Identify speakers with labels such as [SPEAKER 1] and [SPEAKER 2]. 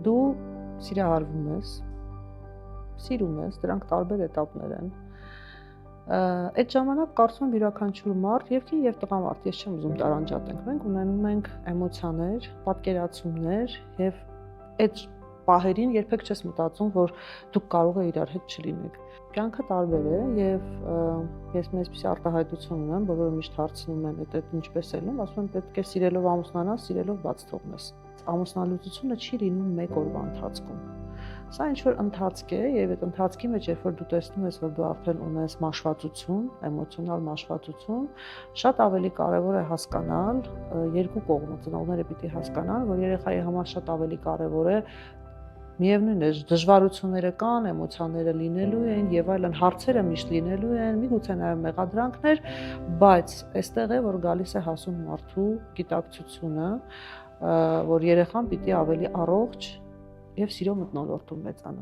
[SPEAKER 1] դու սիրահարվում ես, սիրում ես, դրանք տարբեր էտապներ են։ Այդ ժամանակ կարծում եմ յուրաքանչյուր մարդ եւ կին եւ տղամարդ, ես չեմ ուզում տարանջատենք, մենք ունենում ենք էմոցիաներ, պատկերացումներ եւ այդ պահերին երբեք չես մտածում, որ դուք կարող եք իրար հետ չլինեք։ Կյանքը տարբեր է եւ ես մեզպիսի արտահայտություն ունեմ, բոլորը միշտ հարցնում են, այդ ինչպես է լինում, ասում եմ պետք է սիրելով ամուսնանալ, սիրելով բաց թողնես։ Ամուսնալուծությունը չի լինում մեկ օրվա ընթացքում։ Սա ինչ-որ ընթացք է եւ այդ ընթացքի մեջ երբ որ դու տեսնում ես, որ դու արդեն ունես մաշվածություն, էմոցիոնալ մաշվածություն, շատ ավելի կարեւոր է հասկանալ երկու կողմը, ծնողները պիտի հասկանան, որ երեխայի համար շատ ավելի կարեւոր է միևնույն է, դժվարությունները կան, էմոցիաները լինելու են եւ այլն, հարցերը միշտ լինելու են, միգուցե նաեւ մեղադրանքներ, բայց այստեղ է, որ գալիս է հասուն մարդու գիտակցությունը, որ երեխան պիտի ավելի առողջ եւ սիրո մթնոլորտում մեծանա։